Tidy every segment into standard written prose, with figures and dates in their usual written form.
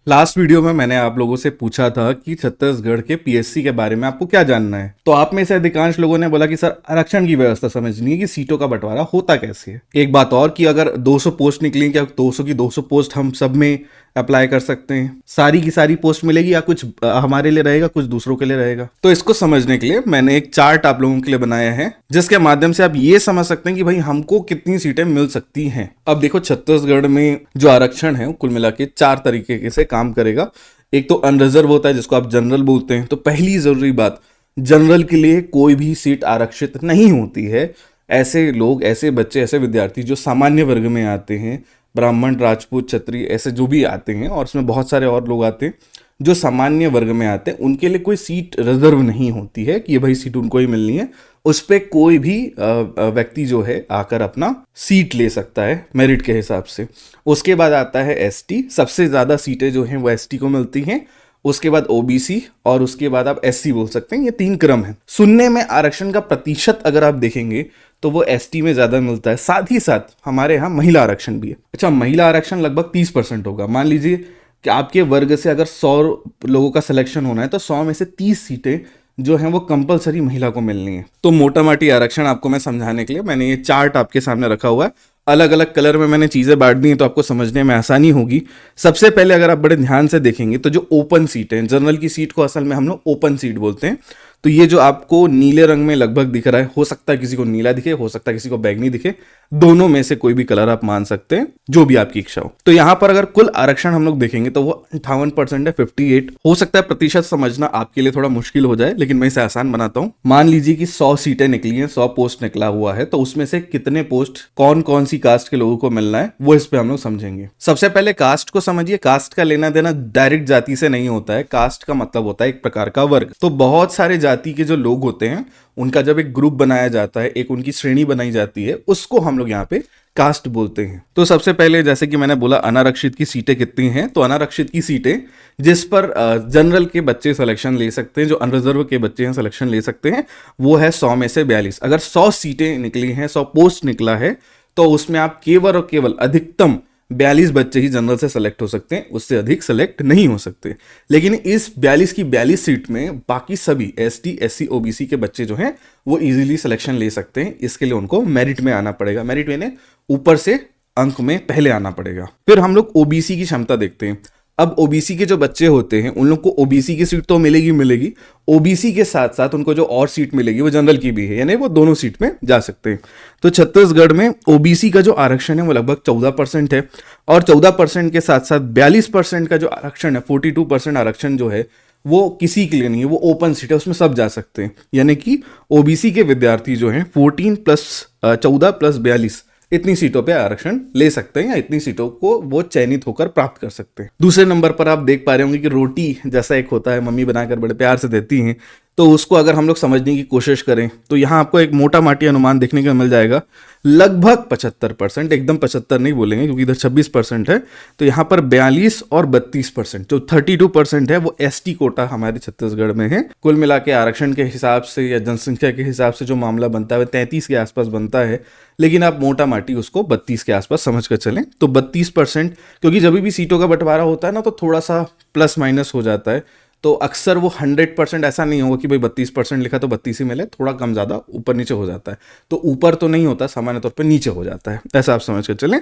Last video में मैंने आप लोगों से पूछा था कि छत्तीसगढ़ के पीएससी के बारे में आपको क्या जानना है। तो आप में से अधिकांश लोगों ने बोला कि सर आरक्षण की व्यवस्था समझनी है कि सीटों का बंटवारा होता कैसे है। एक बात और कि अगर 200 पोस्ट निकली, क्या 200 की 200 पोस्ट हम सब में अप्लाई कर सकते हैं? सारी की सारी पोस्ट मिलेगी या कुछ हमारे लिए रहेगा, कुछ दूसरों के लिए रहेगा? तो इसको समझने के लिए मैंने एक चार्ट आप लोगों के लिए बनाया है, जिसके माध्यम से आप ये समझ सकते हैं कि भाई हमको कितनी सीटें मिल सकती हैं। अब देखो, छत्तीसगढ़ में जो आरक्षण है कुल मिला के 4 तरीके से काम करेगा। एक तो अनरिजर्व होता है, जिसको आप जनरल बोलते हैं। तो पहली जरूरी बात, जनरल के लिए कोई भी सीट आरक्षित नहीं होती है। ऐसे लोग, ऐसे बच्चे, ऐसे विद्यार्थी जो सामान्य वर्ग में आते हैं, ब्राह्मण, राजपूत, क्षत्रिय, ऐसे जो भी आते हैं, और इसमें बहुत सारे और लोग आते हैं जो सामान्य वर्ग में आते हैं, उनके लिए कोई सीट रिजर्व नहीं होती है कि ये भाई सीट उनको ही मिलनी है। उस पर कोई भी व्यक्ति जो है आकर अपना सीट ले सकता है मेरिट के हिसाब से। उसके बाद आता है एसटी। सबसे ज़्यादा सीटें जो हैं वो एसटी को मिलती हैं। उसके बाद ओबीसी, और उसके बाद आप एससी बोल सकते हैं। ये 3 क्रम है। सुनने में आरक्षण का प्रतिशत अगर आप देखेंगे तो वो एसटी में ज़्यादा मिलता है। साथ ही साथ हमारे यहाँ महिला आरक्षण भी है। अच्छा, महिला आरक्षण लगभग 30% होगा। मान लीजिए कि आपके वर्ग से अगर 100 लोगों का सिलेक्शन होना है तो 100 में से 30 सीटें जो हैं वो कंपलसरी महिला को मिलनी है। तो मोटा माटी आरक्षण आपको मैं समझाने के लिए मैंने ये चार्ट आपके सामने रखा हुआ है। अलग अलग कलर में मैंने चीज़ें बांट दी हैं तो आपको समझने में आसानी होगी। सबसे पहले अगर आप बड़े ध्यान से देखेंगे तो जो ओपन सीट है, जनरल की सीट को असल में हम लोग ओपन सीट बोलते हैं। तो ये जो आपको नीले रंग में लगभग दिख रहा है, हो सकता है किसी को नीला दिखे, हो सकता है किसी को बैगनी दिखे, दोनों में से कोई भी कलर आप मान सकते हैं, जो भी आपकी इच्छा हो। तो यहां पर अगर कुल आरक्षण हम लोग देखेंगे तो वो 58% है। 58 हो सकता है प्रतिशत समझना आपके लिए थोड़ा मुश्किल हो जाए, लेकिन मैं इसे आसान बनाता हूं। मान लीजिए कि 100 सीटें निकली हैं, 100 पोस्ट निकला हुआ है, तो उसमें से कितने पोस्ट कौन कौन सी कास्ट के लोगों को मिलना है वो इस पे हम लोग समझेंगे। सबसे पहले कास्ट को समझिए। कास्ट का लेना देना डायरेक्ट जाति से नहीं होता है। कास्ट का मतलब होता है एक प्रकार का वर्ग। तो बहुत सारे जाति के जो लोग होते हैं उनका जब एक ग्रुप बनाया जाता है, एक उनकी श्रेणी बनाई जाती है, उसको हम लोग यहाँ पे कास्ट बोलते हैं। तो सबसे पहले जैसे कि मैंने बोला अनारक्षित की सीटें कितनी हैं, तो अनारक्षित की सीटें जिस पर जनरल के बच्चे सिलेक्शन ले सकते हैं, जो अनरिजर्व के बच्चे हैं सिलेक्शन ले सकते हैं, वो है 100 में से 42। अगर 100 सीटें निकली हैं, 100 पोस्ट निकला है, तो उसमें आप केवल और केवल अधिकतम 42 बच्चे ही जनरल से सेलेक्ट हो सकते हैं, उससे अधिक सेलेक्ट नहीं हो सकते। लेकिन इस 42 की 42 सीट में बाकी सभी एसटी, एससी, ओबीसी के बच्चे जो हैं वो इजीली सिलेक्शन ले सकते हैं। इसके लिए उनको मेरिट में आना पड़ेगा। मेरिट में ऊपर से अंक में पहले आना पड़ेगा। फिर हम लोग ओबीसी की क्षमता देखते हैं। अब ओबीसी के जो बच्चे होते हैं उन लोग को ओबीसी की सीट तो मिलेगी मिलेगी, ओबीसी के साथ साथ उनको जो और सीट मिलेगी वो जनरल की भी है, यानी वो दोनों सीट में जा सकते हैं। तो छत्तीसगढ़ में ओबीसी का जो आरक्षण है वो लगभग 14% है, और 14% के साथ साथ 42% का जो आरक्षण है, 42% आरक्षण जो है वो किसी के लिए नहीं है, वो ओपन सीट है, उसमें सब जा सकते हैं। यानी कि ओबीसी के विद्यार्थी जो हैं 14 + 14 + 42 इतनी सीटों पे आरक्षण ले सकते हैं, या इतनी सीटों को वो चयनित होकर प्राप्त कर सकते हैं। दूसरे नंबर पर आप देख पा रहे होंगे कि रोटी जैसा एक होता है, मम्मी बनाकर बड़े प्यार से देती हैं, तो उसको अगर हम लोग समझने की कोशिश करें तो यहाँ आपको एक मोटा माटी अनुमान देखने को मिल जाएगा। लगभग 75%, एकदम 75 नहीं बोलेंगे क्योंकि इधर 26% है, तो यहाँ पर 42 और 32%, जो 32% है वो एसटी कोटा हमारे छत्तीसगढ़ में है। कुल मिला के आरक्षण के हिसाब से या जनसंख्या के हिसाब से जो मामला बनता है 33 के आसपास बनता है, लेकिन आप मोटा माटी उसको 32 के आसपास समझ कर चलें। तो 32%, क्योंकि जब भी सीटों का बंटवारा होता है ना तो थोड़ा सा प्लस माइनस हो जाता है, तो अक्सर वो 100% ऐसा नहीं होगा कि भाई 32% लिखा तो 32 ही मिले, थोड़ा कम ज़्यादा ऊपर नीचे हो जाता है। तो ऊपर तो नहीं होता, सामान्य तौर पर नीचे हो जाता है, ऐसा आप समझ कर चलें।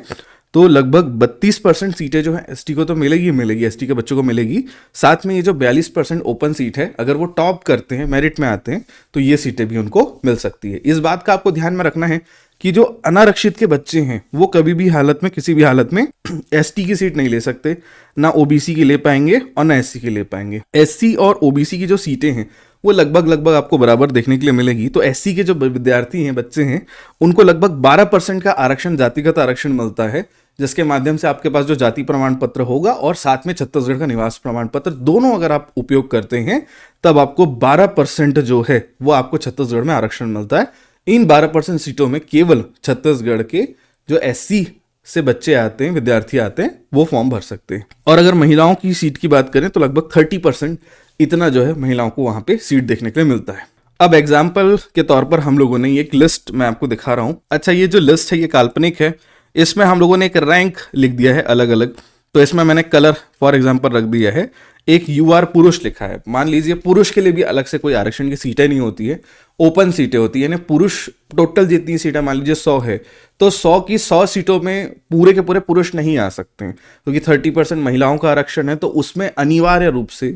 तो लगभग 32% सीटें जो है एसटी को तो मिलेगी मिलेगी, एसटी के बच्चों को मिलेगी। साथ में ये जो 42% ओपन सीट है, अगर वो टॉप करते हैं, मेरिट में आते हैं, तो ये सीटें भी उनको मिल सकती है। इस बात का आपको ध्यान में रखना है कि जो अनारक्षित के बच्चे हैं वो कभी भी हालत में, किसी भी हालत में एसटी की सीट नहीं ले सकते, ना ओबीसी की ले पाएंगे और ना एससी की ले पाएंगे। एससी और ओबीसी की जो सीटें हैं वो लगभग आपको बराबर देखने के लिए मिलेगी। तो एससी के जो विद्यार्थी हैं, बच्चे हैं, उनको लगभग 12% का आरक्षण, जातिगत आरक्षण मिलता है, जिसके माध्यम से आपके पास जो जाति प्रमाण पत्र होगा और साथ में छत्तीसगढ़ का निवास प्रमाण पत्र, दोनों अगर आप उपयोग करते हैं तब आपको 12% जो है वो आपको छत्तीसगढ़ में आरक्षण मिलता है। इन 12% सीटों में केवल छत्तीसगढ़ के जो एससी से बच्चे आते हैं, विद्यार्थी आते हैं, वो फॉर्म भर सकते हैं। और अगर महिलाओं की सीट की बात करें तो लगभग 30% इतना जो है महिलाओं को वहां पे सीट देखने के लिए मिलता है। अब एग्जाम्पल के तौर पर हम लोगों ने एक लिस्ट मैं आपको दिखा रहा हूं। अच्छा, ये जो लिस्ट है ये काल्पनिक है, इसमें हम लोगों ने एक रैंक लिख दिया है अलग अलग। तो इसमें मैंने कलर फॉर एग्जांपल रख दिया है। एक यूआर पुरुष लिखा है, मान लीजिए पुरुष के लिए भी अलग से कोई आरक्षण की सीटें नहीं होती है, ओपन सीटें होती है, यानी पुरुष टोटल जितनी सीटें मान लीजिए 100 है, तो 100 की 100 सीटों में पूरे के पूरे पुरुष नहीं आ सकते हैं, क्योंकि 30% महिलाओं का आरक्षण है। तो उसमें अनिवार्य रूप से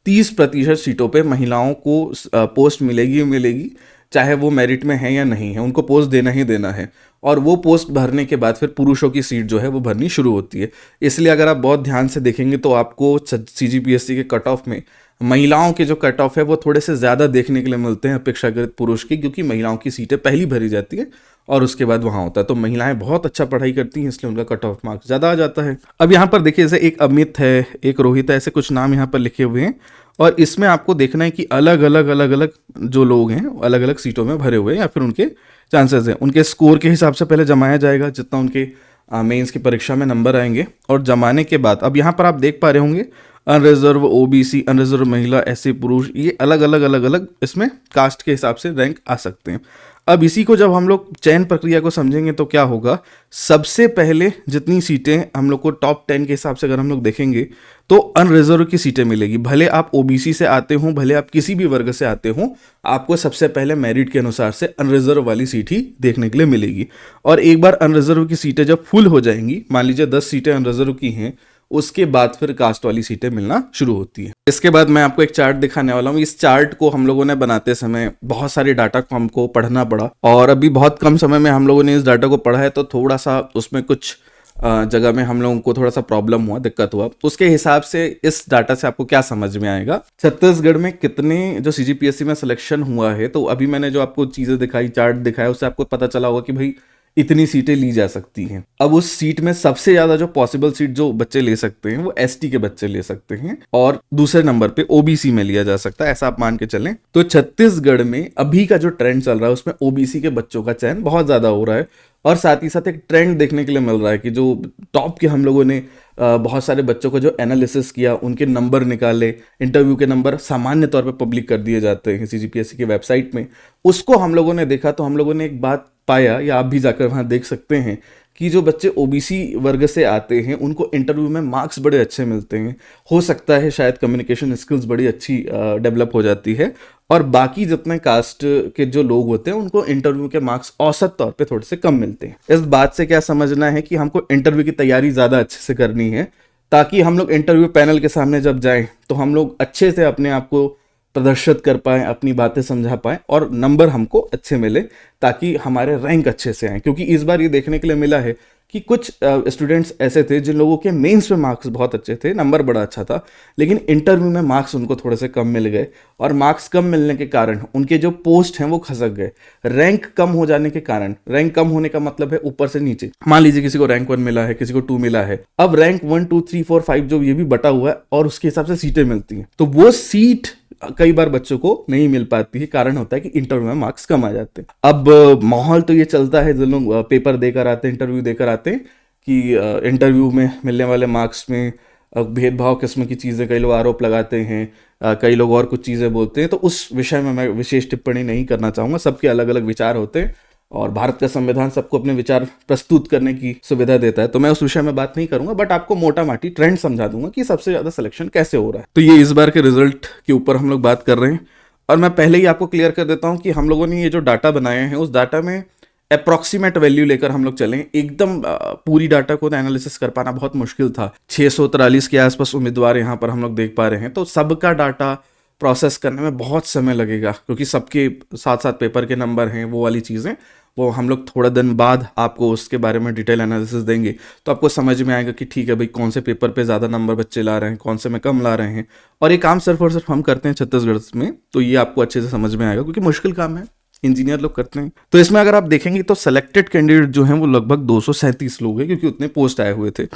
30% सीटों पे महिलाओं को पोस्ट मिलेगी, चाहे वो मेरिट में है या नहीं है, उनको पोस्ट देना ही देना है। और वो पोस्ट भरने के बाद फिर पुरुषों की सीट जो है वो भरनी शुरू होती है। इसलिए अगर आप बहुत ध्यान से देखेंगे तो आपको सीजीपीएससी के कट ऑफ में महिलाओं के जो कट ऑफ है वो थोड़े से ज़्यादा देखने के लिए मिलते हैं अपेक्षाकृत पुरुष की, क्योंकि महिलाओं की सीटें पहली भरी जाती है और उसके बाद वहाँ होता है। तो महिलाएं बहुत अच्छा पढ़ाई करती हैं, इसलिए उनका कट ऑफ मार्क्स ज़्यादा आ जाता है। अब यहाँ पर देखिए, जैसे एक अमित है, एक रोहित है, ऐसे कुछ नाम यहाँ पर लिखे हुए हैं, और इसमें आपको देखना है कि अलग अलग जो लोग हैं अलग अलग सीटों में भरे हुए हैं, या फिर उनके चांसेस हैं, उनके स्कोर के हिसाब से पहले जमाया जाएगा, जितना उनके मेंस की परीक्षा में नंबर आएंगे। और जमाने के बाद अब यहाँ पर आप देख पा रहे होंगे अनरिजर्व, ओबीसी, अनरिजर्व महिला, एससी पुरुष, ये अलग अलग इसमें कास्ट के हिसाब से रैंक आ सकते हैं। अब इसी को जब हम लोग चयन प्रक्रिया को समझेंगे तो क्या होगा, सबसे पहले जितनी सीटें हम लोग को टॉप 10 के हिसाब से अगर हम लोग देखेंगे तो अनरिजर्व की सीटें मिलेगी। भले आप ओबीसी से आते हो, भले आप किसी भी वर्ग से आते हो, आपको सबसे पहले मेरिट के अनुसार से अनरिजर्व वाली सीट ही देखने के लिए मिलेगी। और एक बार अनरिजर्व की सीटें जब फुल हो जाएंगी, मान लीजिए 10 सीटें अनरिजर्व की हैं, उसके बाद फिर कास्ट वाली सीटें मिलना शुरू होती है। इसके बाद मैं आपको एक चार्ट दिखाने वाला हूँ। इस चार्ट को हम लोगों ने बनाते समय बहुत सारे डाटा को हमको पढ़ना पड़ा, और अभी बहुत कम समय में हम लोगों ने इस डाटा को पढ़ा है, तो थोड़ा सा उसमें कुछ जगह में हम लोगों को थोड़ा सा प्रॉब्लम हुआ, दिक्कत हुआ। उसके हिसाब से इस डाटा से आपको क्या समझ में आएगा, छत्तीसगढ़ में कितने जो सीजीपीएससी में सिलेक्शन हुआ है, तो अभी मैंने जो आपको चीजें दिखाई, चार्ट दिखाया, उससे आपको पता चला होगा कि भाई इतनी सीटें ली जा सकती हैं। अब उस सीट में सबसे ज्यादा जो पॉसिबल सीट जो बच्चे ले सकते हैं वो एसटी के बच्चे ले सकते हैं, और दूसरे नंबर पे ओबीसी में लिया जा सकता है, ऐसा आप मान के चलें। तो छत्तीसगढ़ में अभी का जो ट्रेंड चल रहा है उसमें ओबीसी के बच्चों का चयन बहुत ज्यादा हो रहा है। और साथ ही साथ एक ट्रेंड देखने के लिए मिल रहा है कि जो टॉप के हम लोगों ने बहुत सारे बच्चों को जो एनालिसिस किया, उनके नंबर निकाले, इंटरव्यू के नंबर सामान्य तौर पे पब्लिक कर दिए जाते हैं सीजीपीएससी की वेबसाइट में, उसको हम लोगों ने देखा तो हम लोगों ने एक बात पाया, या आप भी जाकर वहाँ देख सकते हैं, कि जो बच्चे ओबीसी वर्ग से आते हैं उनको इंटरव्यू में मार्क्स बड़े अच्छे मिलते हैं। हो सकता है शायद कम्युनिकेशन स्किल्स बड़ी अच्छी डेवलप हो जाती है, और बाकी जितने कास्ट के जो लोग होते हैं उनको इंटरव्यू के मार्क्स औसत तौर पे थोड़े से कम मिलते हैं। इस बात से क्या समझना है कि हमको इंटरव्यू की तैयारी ज़्यादा अच्छे से करनी है, ताकि हम लोग इंटरव्यू पैनल के सामने जब जाएं तो हम लोग अच्छे से अपने आप को प्रदर्शित कर पाएं, अपनी बातें समझा पाएं, और नंबर हमको अच्छे मिले, ताकि हमारे रैंक अच्छे से आए। क्योंकि इस बार ये देखने के लिए मिला है कि कुछ स्टूडेंट्स ऐसे थे जिन लोगों के मेंस में मार्क्स बहुत अच्छे थे, नंबर बड़ा अच्छा था, लेकिन इंटरव्यू में मार्क्स उनको थोड़े से कम मिल गए, और मार्क्स कम मिलने के कारण उनके जो पोस्ट हैं वो खसक गए। रैंक कम हो जाने के कारण, रैंक कम होने का मतलब है ऊपर से नीचे, मान लीजिए किसी को रैंक 1 मिला है, किसी को 2 मिला है, अब रैंक 1 2 3 4 5 जो ये भी बटा हुआ है, और उसके हिसाब से सीटें मिलती हैं, तो वो सीट कई बार बच्चों को नहीं मिल पाती है। कारण होता है कि इंटरव्यू में मार्क्स कम आ जाते हैं। अब माहौल तो ये चलता है, जो लोग पेपर देकर आते हैं, इंटरव्यू देकर आते हैं, कि इंटरव्यू में मिलने वाले मार्क्स में भेदभाव किस्म की चीज़ें कई लोग आरोप लगाते हैं, कई लोग और कुछ चीज़ें बोलते हैं। तो उस विषय में मैं विशेष टिप्पणी नहीं करना चाहूँगा। सबके अलग अलग विचार होते हैं, और भारत का संविधान सबको अपने विचार प्रस्तुत करने की सुविधा देता है, तो मैं उस विषय में बात नहीं करूंगा, बट आपको मोटा माटी ट्रेंड समझा दूंगा कि सबसे ज्यादा सिलेक्शन कैसे हो रहा है। तो ये इस बार के रिजल्ट के ऊपर हम लोग बात कर रहे हैं, और मैं पहले ही आपको क्लियर कर देता हूं कि हम लोगों ने ये जो डाटा बनाए हैं उस डाटा में अप्रॉक्सीमेट वैल्यू लेकर हम लोग चलें। एकदम पूरी डाटा को एनालिसिस कर पाना बहुत मुश्किल था। 643 के आसपास उम्मीदवार यहाँ पर हम लोग देख पा रहे हैं, तो सबका डाटा प्रोसेस करने में बहुत समय लगेगा, क्योंकि सबके साथ साथ पेपर के नंबर हैं, वो वाली चीज़ें, वो हम लोग थोड़ा दिन बाद आपको उसके बारे में डिटेल एनालिसिस देंगे, तो आपको समझ में आएगा कि ठीक है भाई, कौन से पेपर पे ज़्यादा नंबर बच्चे ला रहे हैं, कौन से में कम ला रहे हैं। और ये काम सिर्फ और सिर्फ हम करते हैं छत्तीसगढ़ में, तो ये आपको अच्छे से समझ में आएगा, क्योंकि मुश्किल काम है, इंजीनियर लोग करते हैं। तो इसमें अगर आप देखेंगे तो सेलेक्टेड कैंडिडेट जो हैं वो लगभग 237 लोग हैं, क्योंकि उतने पोस्ट आए हुए थे।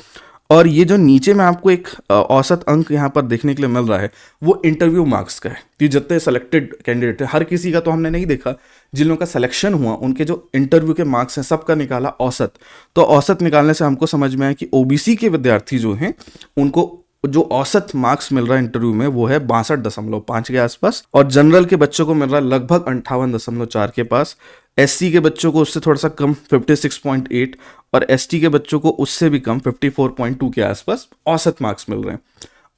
और ये जो नीचे में आपको एक औसत अंक यहाँ पर देखने के लिए मिल रहा है, वो इंटरव्यू मार्क्स का है, कि जितने सेलेक्टेड कैंडिडेट है, हर किसी का तो हमने नहीं देखा, जिन लोगों का सिलेक्शन हुआ उनके जो इंटरव्यू के मार्क्स हैं सबका निकाला औसत। तो औसत निकालने से हमको समझ में आया कि ओबीसी के विद्यार्थी जो हैं उनको जो औसत मार्क्स मिल रहा है इंटरव्यू में वो है 62.5 के आसपास, और जनरल के बच्चों को मिल रहा है लगभग 58.4 के पास। एससी के बच्चों को उससे थोड़ा सा कम 56.8, और एसटी के बच्चों को उससे भी कम 54.2 के आसपास औसत मार्क्स मिल रहे हैं।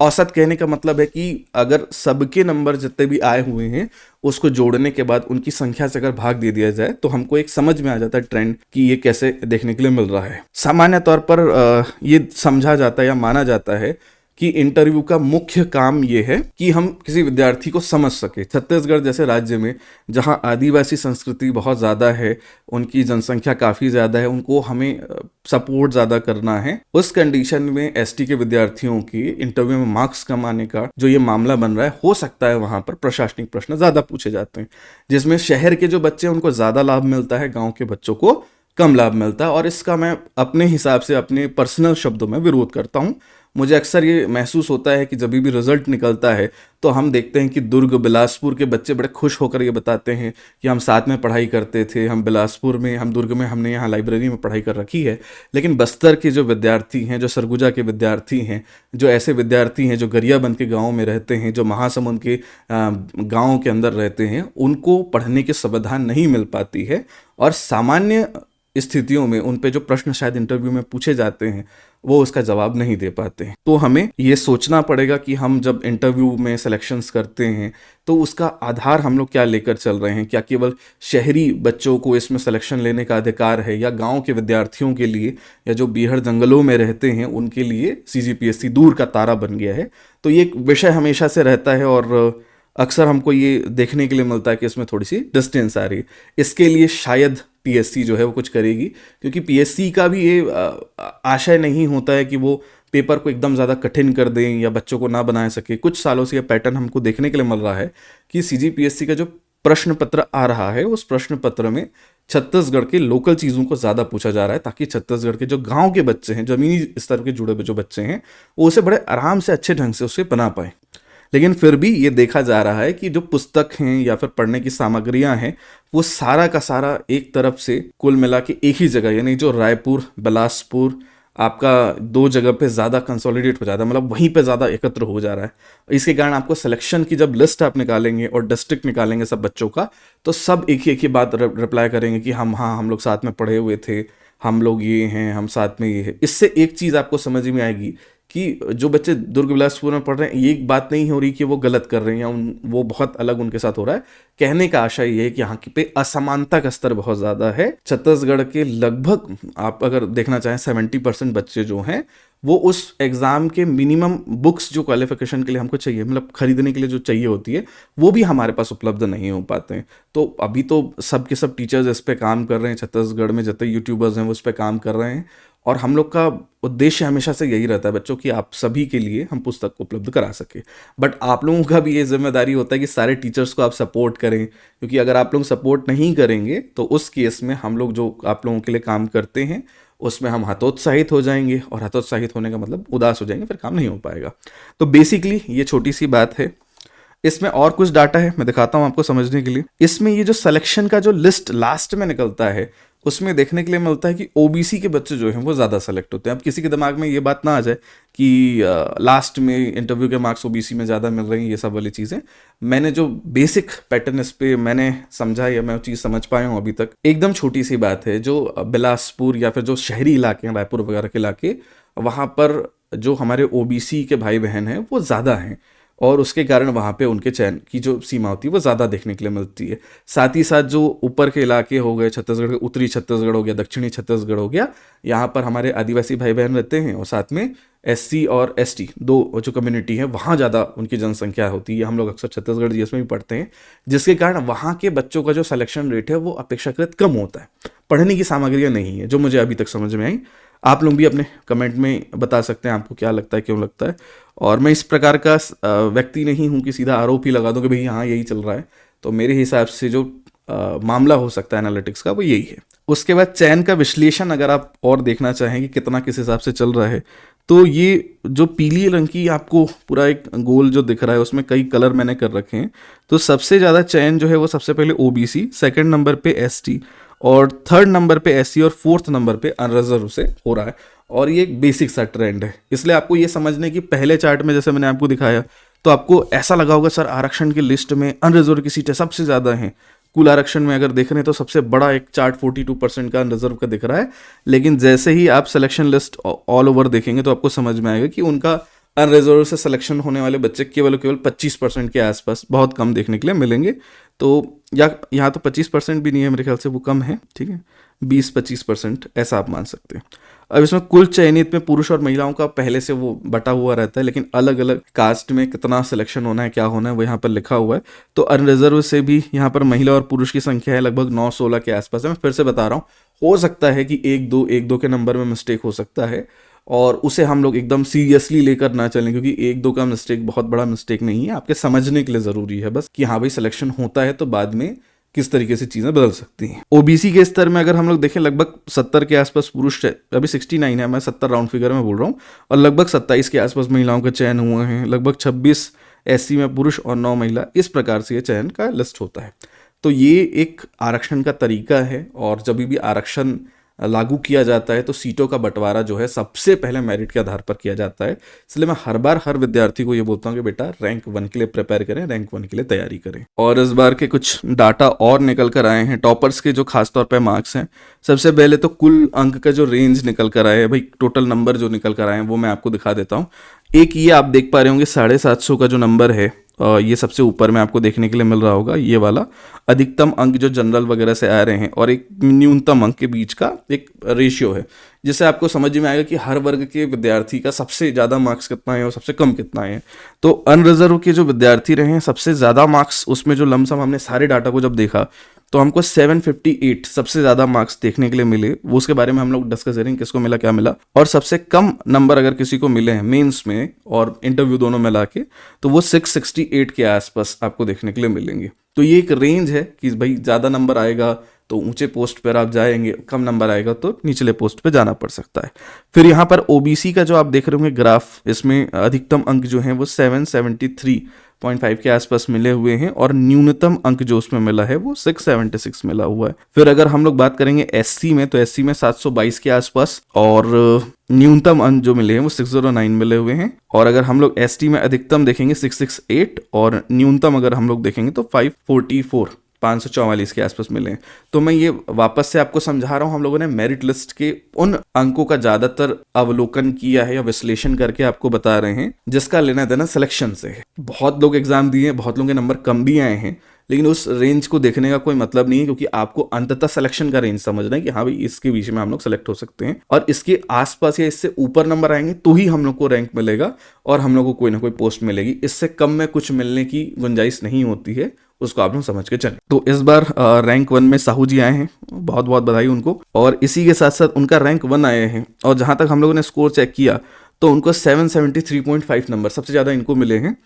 औसत कहने का मतलब है कि अगर सबके नंबर जितने भी आए हुए हैं उसको जोड़ने के बाद उनकी संख्या से अगर भाग दे दिया जाए तो हमको एक समझ में आ जाता है ट्रेंड कि ये कैसे देखने के लिए मिल रहा है। सामान्य तौर पर ये समझा जाता है या माना जाता है कि इंटरव्यू का मुख्य काम ये है कि हम किसी विद्यार्थी को समझ सके। छत्तीसगढ़ जैसे राज्य में जहां आदिवासी संस्कृति बहुत ज़्यादा है, उनकी जनसंख्या काफ़ी ज़्यादा है, उनको हमें सपोर्ट ज़्यादा करना है, उस कंडीशन में एसटी के विद्यार्थियों की इंटरव्यू में मार्क्स कम आने का जो ये मामला बन रहा है, हो सकता है वहाँ पर प्रशासनिक प्रश्न ज़्यादा पूछे जाते हैं, जिसमें शहर के जो बच्चे हैं उनको ज़्यादा लाभ मिलता है, गाँव के बच्चों को कम लाभ मिलता है। और इसका मैं अपने हिसाब से अपने पर्सनल शब्दों में विरोध करता हूँ। मुझे अक्सर ये महसूस होता है कि जब भी रिजल्ट निकलता है तो हम देखते हैं कि दुर्ग बिलासपुर के बच्चे बड़े खुश होकर ये बताते हैं कि हम साथ में पढ़ाई करते थे, हम बिलासपुर में, हम दुर्ग में, हमने यहाँ लाइब्रेरी में पढ़ाई कर रखी है। लेकिन बस्तर के जो विद्यार्थी हैं, जो सरगुजा के विद्यार्थी हैं, जो ऐसे विद्यार्थी हैं जो गरियाबंद के गाँव में रहते हैं, जो महासमुंद के गाँव के अंदर रहते हैं, उनको पढ़ने की सुविधा नहीं मिल पाती है। और सामान्य स्थितियों में उन पे जो प्रश्न शायद इंटरव्यू में पूछे जाते हैं वो उसका जवाब नहीं दे पाते हैं। तो हमें ये सोचना पड़ेगा कि हम जब इंटरव्यू में सिलेक्शंस करते हैं तो उसका आधार हम लोग क्या लेकर चल रहे हैं। क्या केवल शहरी बच्चों को इसमें सिलेक्शन लेने का अधिकार है, या गांव के विद्यार्थियों के लिए, या जो बीहड़ जंगलों में रहते हैं उनके लिए सीजीपीएससी दूर का तारा बन गया है। तो ये एक विषय हमेशा से रहता है और अक्सर हमको ये देखने के लिए मिलता है कि इसमें थोड़ी सी डिस्टेंस आ रही है। इसके लिए शायद पीएससी जो है वो कुछ करेगी, क्योंकि पीएससी का भी ये आशय नहीं होता है कि वो पेपर को एकदम ज़्यादा कठिन कर दें या बच्चों को ना बना सके। कुछ सालों से ये पैटर्न हमको देखने के लिए मिल रहा है कि सीजीपीएससी का जो प्रश्न पत्र आ रहा है उस प्रश्न पत्र में छत्तीसगढ़ के लोकल चीज़ों को ज़्यादा पूछा जा रहा है, ताकि छत्तीसगढ़ के जो गाँव के बच्चे हैं, ज़मीनी स्तर के जुड़े हुए जो बच्चे हैं, वो उसे बड़े आराम से अच्छे ढंग से उसे बना पाए। लेकिन फिर भी ये देखा जा रहा है कि जो पुस्तक हैं या फिर पढ़ने की सामग्रियां हैं वो सारा का सारा एक तरफ से कुल मिला के एक ही जगह, यानी जो रायपुर बिलासपुर आपका 2 जगह पे ज़्यादा कंसोलिडेट हो जाता है, मतलब वहीं पे ज़्यादा एकत्र हो जा रहा है। इसके कारण आपको सिलेक्शन की जब लिस्ट आप निकालेंगे और डिस्ट्रिक्ट निकालेंगे सब बच्चों का, तो सब एक ही बात रिप्लाई करेंगे कि हम लोग साथ में पढ़े हुए थे, हम लोग ये हैं, हम साथ में ये है। इससे एक चीज़ आपको समझ में आएगी कि जो बच्चे दुर्ग बिलासपुर में पढ़ रहे हैं, ये एक बात नहीं हो रही कि वो गलत कर रहे हैं या वो बहुत अलग उनके साथ हो रहा है। कहने का आशय ये है कि यहाँ पे असमानता का स्तर बहुत ज़्यादा है। छत्तीसगढ़ के लगभग आप अगर देखना चाहें 70% बच्चे जो हैं वो उस एग्ज़ाम के मिनिमम बुक्स जो क्वालिफिकेशन के लिए हमको चाहिए, मतलब खरीदने के लिए जो चाहिए होती है, वो भी हमारे पास उपलब्ध नहीं हो पाते हैं। तो अभी तो सब के सब टीचर्स इस पर काम कर रहे हैं, छत्तीसगढ़ में जितने यूट्यूबर्स हैं वो इस पर काम कर रहे हैं, और हम लोग का उद्देश्य हमेशा से यही रहता है बच्चों की आप सभी के लिए हम पुस्तक को उपलब्ध करा सके। बट आप लोगों का भी ये जिम्मेदारी होता है कि सारे टीचर्स को आप सपोर्ट करें, क्योंकि अगर आप लोग सपोर्ट नहीं करेंगे तो उस केस में हम लोग जो आप लोगों के लिए काम करते हैं उसमें हम हतोत्साहित हो जाएंगे, और हतोत्साहित होने का मतलब उदास हो जाएंगे, फिर काम नहीं हो पाएगा। तो बेसिकली ये छोटी सी बात है। इसमें और कुछ डाटा है, मैं दिखाता हूं आपको समझने के लिए। इसमें ये जो सिलेक्शन का जो लिस्ट लास्ट में निकलता है उसमें देखने के लिए मिलता है कि ओबीसी के बच्चे जो हैं वो ज़्यादा सेलेक्ट होते हैं। अब किसी के दिमाग में ये बात ना आ जाए कि लास्ट में इंटरव्यू के मार्क्स ओबीसी में ज़्यादा मिल रही हैं, ये सब वाली चीज़ें। मैंने जो बेसिक पैटर्न इस पे मैंने समझा या मैं वो चीज़ समझ पाया हूँ अभी तक, एकदम छोटी सी बात है। जो बिलासपुर या फिर जो शहरी इलाके हैं, रायपुर वगैरह के इलाके, वहाँ पर जो हमारे ओबीसी के भाई बहन हैं वो ज़्यादा हैं, और उसके कारण वहाँ पे उनके चयन की जो सीमा होती है वो ज़्यादा देखने के लिए मिलती है। साथ ही साथ जो ऊपर के इलाके हो गए, छत्तीसगढ़ के उत्तरी छत्तीसगढ़ हो गया, दक्षिणी छत्तीसगढ़ हो गया, यहाँ पर हमारे आदिवासी भाई बहन रहते हैं, और साथ में एससी और एसटी दो जो कम्युनिटी है वहाँ ज़्यादा उनकी जनसंख्या होती है। हम लोग अक्सर छत्तीसगढ़ जीएस में भी पढ़ते हैं, जिसके कारण वहाँ के बच्चों का जो सिलेक्शन रेट है वो अपेक्षाकृत कम होता है। पढ़ने की सामग्रियाँ नहीं है, जो मुझे अभी तक समझ में आई। आप लोग भी अपने कमेंट में बता सकते हैं आपको क्या लगता है, क्यों लगता है। और मैं इस प्रकार का व्यक्ति नहीं हूँ कि सीधा आरोप ही लगा दूँ कि भाई हाँ यही चल रहा है। तो मेरे हिसाब से जो मामला हो सकता है एनालिटिक्स का वो यही है। उसके बाद चयन का विश्लेषण अगर आप और देखना चाहें कि कितना किस हिसाब से चल रहा है, तो ये जो पीली रंग की आपको पूरा एक गोल जो दिख रहा है उसमें कई कलर मैंने कर रखे हैं। तो सबसे ज़्यादा चयन जो है वो सबसे पहले ओबीसी, सेकंड नंबर पे एसटी, और थर्ड नंबर पे एससी और फोर्थ नंबर पे अनरिजर्व से हो रहा है। और ये एक बेसिक सा ट्रेंड है, इसलिए आपको ये समझने की पहले चार्ट में जैसे मैंने आपको दिखाया तो आपको ऐसा लगा होगा सर आरक्षण की लिस्ट में अनरिजर्व की सीटें सबसे ज़्यादा हैं। कुल आरक्षण में अगर देख रहे हैं तो सबसे बड़ा एक चार्ट 42% का अनरिजर्व का दिख रहा है, लेकिन जैसे ही आप सिलेक्शन लिस्ट ऑल ओवर देखेंगे तो आपको समझ में आएगा कि उनका अनरिजर्व से सिलेक्शन होने वाले बच्चे केवल 25% के आसपास, बहुत कम देखने के लिए मिलेंगे। तो या यहाँ तो 25% भी नहीं है मेरे ख्याल से, वो कम है, ठीक है, 20-25% ऐसा आप मान सकते हैं। अब इसमें कुल चयनित में पुरुष और महिलाओं का पहले से वो बटा हुआ रहता है, लेकिन अलग अलग कास्ट में कितना सिलेक्शन होना है, क्या होना है, वो यहाँ पर लिखा हुआ है। तो अनरिजर्व से भी यहाँ पर महिला और पुरुष की संख्या है लगभग 9-16 के आसपास है। मैं फिर से बता रहा हूँ, हो सकता है कि 1-2 के नंबर में मिस्टेक हो सकता है, और उसे हम लोग एकदम सीरियसली लेकर ना चलें, क्योंकि 1-2 का मिस्टेक बहुत बड़ा मिस्टेक नहीं है, आपके समझने के लिए ज़रूरी है बस कि हाँ भाई सिलेक्शन होता है तो बाद में किस तरीके से चीज़ें बदल सकती हैं। ओबीसी के स्तर में अगर हम लोग देखें लगभग 70 के आसपास पुरुष, अभी 69 है, मैं 70 राउंड फिगर में बोल रहा हूँ, और लगभग 27 के आसपास महिलाओं के चयन हुए हैं, लगभग 26 एससी में पुरुष और 9 महिला, इस प्रकार से ये चयन का लिस्ट होता है। तो ये एक आरक्षण का तरीका है, और जब भी आरक्षण लागू किया जाता है तो सीटों का बंटवारा जो है सबसे पहले मेरिट के आधार पर किया जाता है। इसलिए मैं हर बार हर विद्यार्थी को ये बोलता हूँ कि बेटा रैंक 1 के लिए प्रिपेयर करें, रैंक 1 के लिए तैयारी करें। और इस बार के कुछ डाटा और निकल कर आए हैं, टॉपर्स के जो खासतौर पे मार्क्स हैं। सबसे पहले तो कुल अंक का जो रेंज निकल कर आए हैं भाई, टोटल नंबर जो निकल कर आए हैं वो मैं आपको दिखा देता हूँ। एक ये आप देख पा रहे होंगे 750 का जो नंबर है, ये सबसे ऊपर में आपको देखने के लिए मिल रहा होगा, ये वाला अधिकतम अंक जो जनरल वगैरह से आ रहे हैं, और एक न्यूनतम अंक के बीच का एक रेशियो है, जिससे आपको समझ में आएगा कि हर वर्ग के विद्यार्थी का सबसे ज़्यादा मार्क्स कितना है और सबसे कम कितना है। तो अनरिजर्व के जो विद्यार्थी रहे हैं सबसे ज़्यादा मार्क्स, उसमें जो लमसम हमने सारे डाटा को जब देखा तो हमको 758 सबसे ज़्यादा मार्क्स देखने के लिए मिले। वो उसके बारे में हम लोग डिस्कस करेंगे किसको मिला क्या मिला। और सबसे कम नंबर अगर किसी को मिले हैं मेंस में और इंटरव्यू दोनों मिला के, तो वो 668 के आसपास आपको देखने के लिए मिलेंगे। तो ये एक रेंज है कि भाई ज़्यादा नंबर आएगा तो ऊंचे पोस्ट पर आप जाएंगे, कम नंबर आएगा तो निचले पोस्ट पे जाना पड़ सकता है। फिर यहाँ पर ओबीसी का जो आप देख रहे होंगे ग्राफ, इसमें अधिकतम अंक जो हैं वो 773.5 के आसपास मिले हुए हैं, और न्यूनतम अंक जो उसमें मिला है वो 676 मिला हुआ है। फिर अगर हम लोग बात करेंगे एससी में, तो एससी में 722 के आसपास, और न्यूनतम अंक जो मिले हैं वो 609 मिले हुए हैं। और अगर हम लोग एसटी में अधिकतम देखेंगे 668, और न्यूनतम अगर हम लोग देखेंगे तो 544 के आसपास मिले हैं। तो मैं ये वापस से आपको समझा रहा हूँ, हम लोगों ने मेरिट लिस्ट के उन अंकों का ज्यादातर अवलोकन किया है या विश्लेषण करके आपको बता रहे हैं जिसका लेना देना सिलेक्शन से है। बहुत लोग एग्जाम दिए, बहुत लोगों के नंबर कम भी आए हैं, लेकिन उस रेंज को देखने का कोई मतलब नहीं है, क्योंकि आपको अंततः सिलेक्शन का रेंज समझना है कि हाँ भाई इसके बीच में हम लोग सेलेक्ट हो सकते हैं, और इसके आसपास या इससे ऊपर नंबर आएंगे तो ही हम लोग को रैंक मिलेगा और हम लोग को कोई ना कोई पोस्ट मिलेगी। इससे कम में कुछ मिलने की गुंजाइश नहीं होती है, उसको आप लोग समझ के चलें। तो इस बार रैंक 1 में साहू जी आए हैं, बहुत बहुत बधाई उनको। और इसी के साथ साथ उनका रैंक 1 आए हैं, और जहां तक हम लोगों ने स्कोर चेक किया तो उनको 773.5 नंबर सबसे ज़्यादा इनको मिले हैं।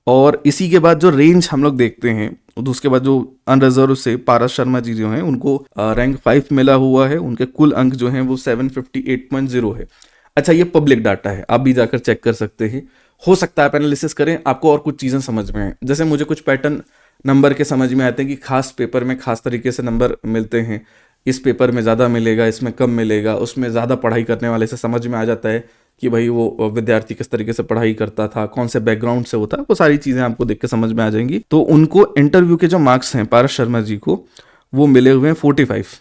और इसी के बाद जो रेंज हम लोग देखते हैं, तो उसके बाद जो अनरिजर्व से पारस शर्मा जी जो हैं उनको रैंक 5 मिला हुआ है, उनके कुल अंक जो हैं वो 758.0 है। अच्छा, ये पब्लिक डाटा है, आप भी जाकर चेक कर सकते हैं। हो सकता है आप एनालिसिस करें, आपको और कुछ चीज़ें समझ में आए। जैसे मुझे कुछ पैटर्न नंबर के समझ में आते हैं कि खास पेपर में खास तरीके से नंबर मिलते हैं, इस पेपर में ज़्यादा मिलेगा, इसमें कम मिलेगा, उसमें ज़्यादा पढ़ाई करने वाले से समझ में आ जाता है कि भाई वो विद्यार्थी किस तरीके से पढ़ाई करता था, कौन से बैकग्राउंड से होता है, वो सारी चीज़ें आपको देख के समझ में आ जाएंगी। तो उनको इंटरव्यू के जो मार्क्स हैं पारस शर्मा जी को, वो मिले हुए हैं 45।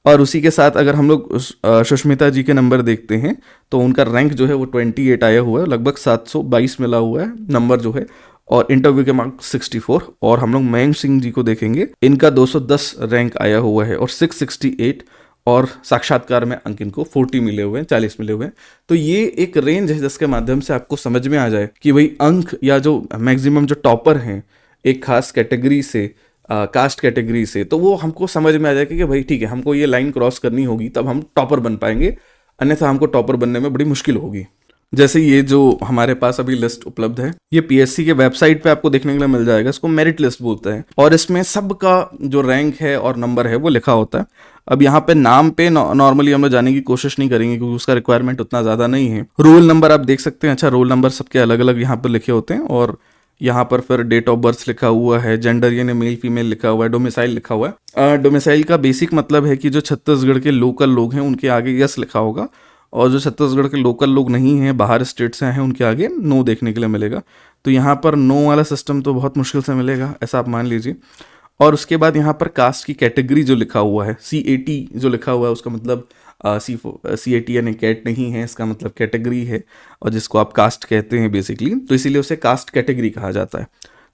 और उसी के साथ अगर हम लोग सुष्मिता जी के नंबर देखते हैं तो उनका रैंक जो है वो 28 आया हुआ है, लगभग 722 मिला हुआ है नंबर जो है, और इंटरव्यू के मार्क्स 64। और हम लोग मयंक सिंह जी को देखेंगे, इनका 210 रैंक आया हुआ है और 668, और साक्षात्कार में अंक इनको 40 मिले हुए हैं, 40 मिले हुए हैं। तो ये एक रेंज है जिसके माध्यम से आपको समझ में आ जाए कि भाई अंक या जो मैक्सिमम जो टॉपर हैं एक खास कैटेगरी से, कास्ट कैटेगरी से, तो वो हमको समझ में आ जाएगा कि भाई ठीक है, हमको ये लाइन क्रॉस करनी होगी तब हम टॉपर बन पाएंगे, अन्यथा हमको टॉपर बनने में बड़ी मुश्किल होगी। जैसे ये जो हमारे पास अभी लिस्ट उपलब्ध है, ये पीएससी के वेबसाइट पे आपको देखने के लिए मिल जाएगा, इसको मेरिट लिस्ट बोलते हैं, और इसमें सबका जो रैंक है और नंबर है वो लिखा होता है। अब यहाँ पे नाम पे नॉर्मली हम लोग जाने की कोशिश नहीं करेंगे क्योंकि उसका रिक्वायरमेंट उतना ज़्यादा नहीं है। रोल नंबर आप देख सकते हैं, अच्छा रोल नंबर सबके अलग अलग यहाँ पर लिखे होते हैं, और यहाँ पर फिर डेट ऑफ बर्थ लिखा हुआ है, जेंडर यानी मेल फीमेल लिखा हुआ है, डोमिसाइल लिखा हुआ है। डोमिसाइल का बेसिक मतलब है कि जो छत्तीसगढ़ के लोकल लोग हैं उनके आगे यस लिखा होगा, और जो छत्तीसगढ़ के लोकल लोग नहीं हैं, बाहर स्टेट से हैं, उनके आगे नो देखने के लिए मिलेगा। तो यहाँ पर नो वाला सिस्टम तो बहुत मुश्किल से मिलेगा, ऐसा आप मान लीजिए। और उसके बाद यहाँ पर कास्ट की कैटेगरी जो लिखा हुआ है, CAT जो लिखा हुआ है, उसका मतलब CAT यानी कैट नहीं है, इसका मतलब कैटेगरी है, और जिसको आप कास्ट कहते हैं बेसिकली, तो इसीलिए उसे कास्ट कैटेगरी कहा जाता है।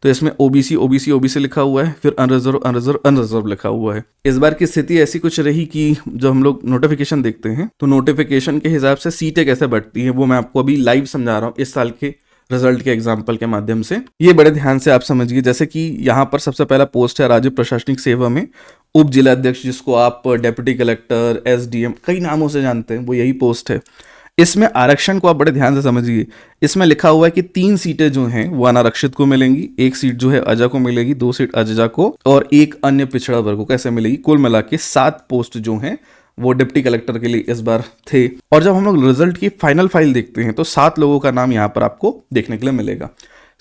तो इसमें OBC लिखा हुआ है, फिर अनरिजर्व लिखा हुआ है। इस बार की स्थिति ऐसी कुछ रही कि जो हम लोग नोटिफिकेशन देखते हैं, तो नोटिफिकेशन के हिसाब से सीटें कैसे बढ़ती हैं वो मैं आपको अभी लाइव समझा रहा हूँ इस साल के रिजल्ट के एग्जाम्पल के माध्यम से। ये बड़े ध्यान से आप समझिए। जैसे कि यहाँ पर सबसे पहला पोस्ट है राज्य प्रशासनिक सेवा में उप जिलाध्यक्ष, जिसको आप डेप्यूटी कलेक्टर, SDM कई नामों से जानते हैं, वो यही पोस्ट है। इसमें आरक्षण को आप बड़े ध्यान से समझिए। इसमें लिखा हुआ है कि 3 सीटें जो हैं वो अनारक्षित को मिलेंगी, 1 सीट जो है अजा को मिलेगी, 2 सीट अजजा को, और 1 अन्य पिछड़ा वर्ग को कैसे मिलेगी। कुल मिला के 7 पोस्ट जो हैं वो डिप्टी कलेक्टर के लिए इस बार थे। और जब हम लोग रिजल्ट की फाइनल फाइल देखते हैं तो 7 लोगों का नाम यहाँ पर आपको देखने के लिए मिलेगा।